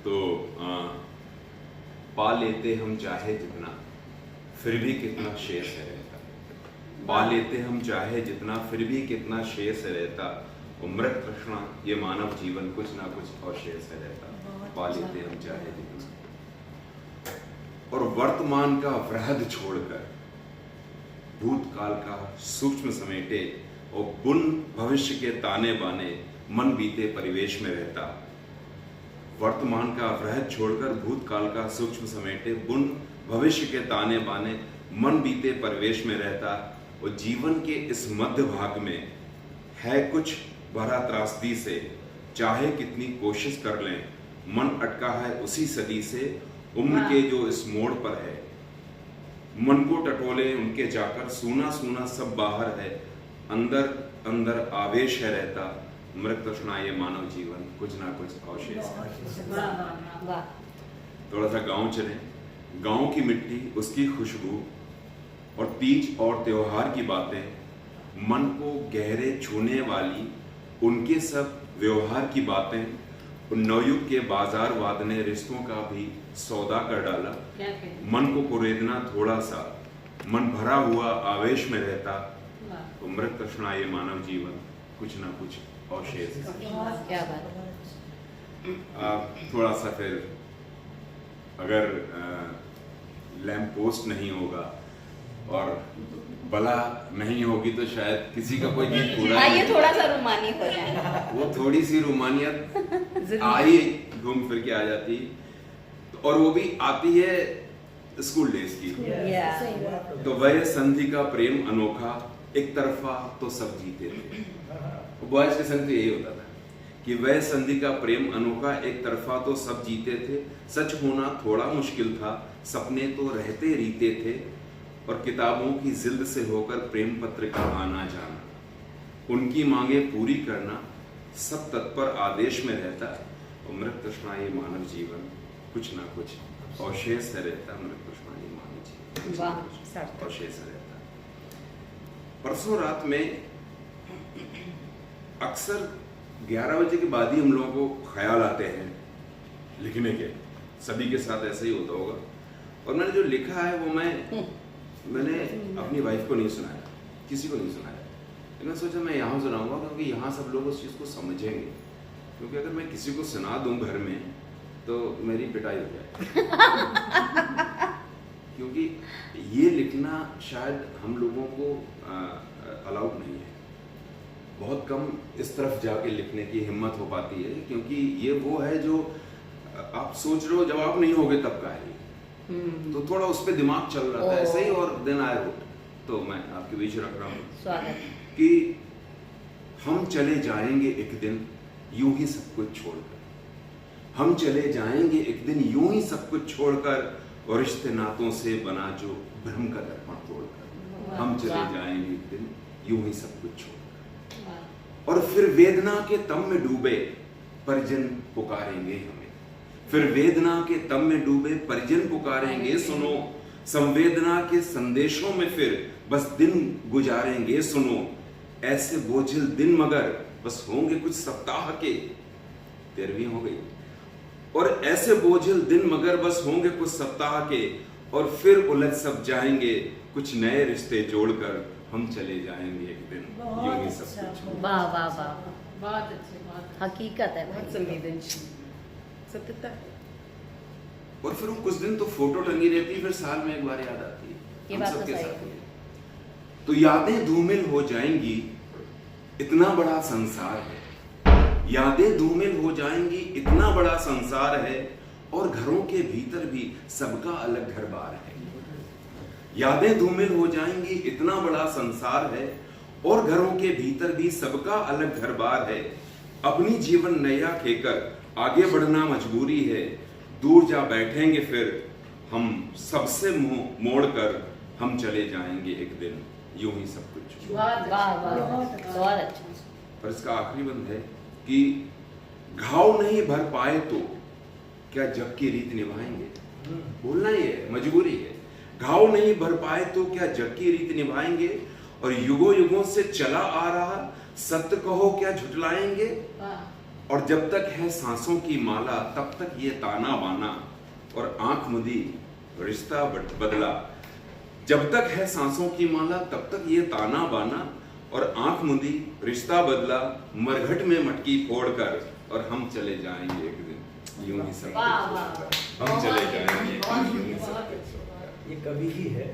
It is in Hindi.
तो पा लेते हम चाहे जितना, फिर भी कितना शेष है रहता। पा लेते हम चाहे जितना, फिर भी कितना शेष है रहता। मृत तृष्णा ये मानव जीवन कुछ ना कुछ अवशेष है रहता। पा लेते हम चाहे जितना, और वर्तमान का वृहद छोड़कर भूतकाल का सूक्ष्म समेटे, और बुन भविष्य के ताने बाने मन बीते परिवेश में रहता। वर्तमान का वृहद छोड़कर भूतकाल का सूक्ष्म समेटे, बुन भविष्य के ताने बाने मन बीते परिवेश में रहता। और जीवन के इस मध्य भाग में है कुछ भरा त्रासदी से, चाहे कितनी कोशिश कर लें मन अटका है उसी सदी से। उम्र के जो इस मोड़ पर है, मन को टटोले उनके जाकर, सूना सूना सब बाहर है, अंदर अंदर आवेश है रहता। मृत तृष्णा ये मानव जीवन कुछ ना कुछ अवशेष है। थोड़ा सा गांव चले। गांव की मिट्टी, उसकी खुशबू और तीज और त्योहार की बातें, मन को गहरे छूने वाली उनके सब व्यवहार की बातें, नवयुग के बाजार वाद ने रिश्तों का भी सौदा कर डाला। मन को कुरेदना थोड़ा सा, मन भरा हुआ आवेश में रहता। तो मृत तृष्णा ये मानव जीवन कुछ ना कुछ अवशेष। क्या बात। थोड़ा सा फिर अगर लैंप पोस्ट नहीं होगा और बला नहीं होगी तो शायद किसी का कोई गीत पूरा ये थोड़ा सा रूमानी हो जाए। वो थोड़ी सी रूमानियत आई घूम फिर के आ जाती, और वो भी आती है स्कूल डेज की। तो वह संधि का प्रेम अनोखा, एक तरफा तो सब जीते थे। बॉयज के संग तो यही होता था कि वह संधि का प्रेम अनोखा, एक तरफा तो सब जीते थे। सच होना थोड़ा मुश्किल था, सपने तो रहते रीते थे, और किताबों की जिल्द से होकर प्रेम पत्र का आना जाना, उनकी मांगे पूरी करना, सब तत्पर आदेश में रहता। और मृत तृष्णा ये मानव जीवन कुछ ना कुछ अवशेष है रहता। मृत तृष्णा ये मानव जीवन अवशेष है रहता। परसों रात में अक्सर 11 बजे के बाद ही हम लोगों को ख्याल आते हैं लिखने के। सभी के साथ ऐसा ही होता होगा। और मैंने जो लिखा है वो मैंने अपनी वाइफ को नहीं सुनाया, किसी को नहीं सुनाया। मैंने सोचा मैं यहाँ सुनाऊंगा क्योंकि यहाँ सब लोग उस चीज़ को समझेंगे। क्योंकि अगर मैं किसी को सुना दूं घर में तो मेरी पिटाई हो जाए। क्योंकि ये लिखना शायद हम लोगों को अलाउड नहीं है। बहुत कम इस तरफ जाके लिखने की हिम्मत हो पाती है, क्योंकि ये वो है जो आप सोच रहे हो जब आप नहीं होगे तब का है। तो थोड़ा उस पर दिमाग चल रहा था ऐसे ही। और देन आई रोट, तो मैं आपके बीच रख रहा हूँ कि हम चले जाएंगे एक दिन यूं ही सब कुछ छोड़कर। हम चले जाएंगे एक दिन यूं ही सब कुछ छोड़कर, और रिश्ते नातों से बना जो भ्रम का दर्पण तोड़कर। हम चले जाएंगे एक दिन यूं ही सब कुछ छोड़कर, और फिर वेदना के तम में डूबे परिजन पुकारेंगे हमें। फिर वेदना के तम में डूबे परिजन पुकारेंगे, सुनो संवेदना के संदेशों में फिर बस दिन गुजारेंगे। सुनो ऐसे बोझिल दिन मगर बस होंगे कुछ सप्ताह के। 13वीं हो गई। और ऐसे बोझिल दिन मगर बस होंगे कुछ सप्ताह के, और फिर उलझ सब जाएंगे कुछ नए रिश्ते जोड़कर। हम चले जाएंगे एक दिन यूं ही सब कुछ। वाह वाह वाह, बहुत अच्छे। हकीकत है, बहुत संवेदनशील, सत्यता है। और फिर वो कुछ दिन तो फोटो टंगी रहती है, फिर साल में एक बार याद आती है। ये हम बात तो सबके सही साथ है। है। तो यादें धूमिल हो जाएंगी, इतना बड़ा संसार है। यादें धूमिल हो जाएंगी, इतना बड़ा संसार है, और घरों के भीतर भी सबका अलग घर बार है। यादें धूमिल हो जाएंगी, इतना बड़ा संसार है, और घरों के भीतर भी सबका अलग घर बार है। अपनी जीवन नैया खेकर आगे बढ़ना मजबूरी है। दूर जा बैठेंगे फिर हम सबसे मुंह मोड़कर। हम चले जाएंगे एक दिन यूं ही सब कुछ। वाह वाह, बहुत अच्छा। पर इसका आखिरी बंद है कि घाव नहीं भर पाए तो क्या जग की रीत निभाएंगे। बोलना ही है, मजबूरी है। घाव नहीं भर पाए तो क्या जग की रीत निभाएंगे, और युगों युगों से चला आ रहा सत्य कहो क्या झुटलाएंगे। और जब तक है सांसों की माला तब तक ये ताना बाना और आंख मुदी रिश्ता बदला। जब तक है सांसों की माला तब तक ये ताना बाना और आंख मुदी रिश्ता बदला। मरघट में मटकी फोड़कर और हम चले जाएंगे एक दिन यूं ही सब वाह, कुछ वाह, होगा। हम चले जाएंगे बहुत यूं ही बहुत सब कुछ होगा। ये कवि ही है।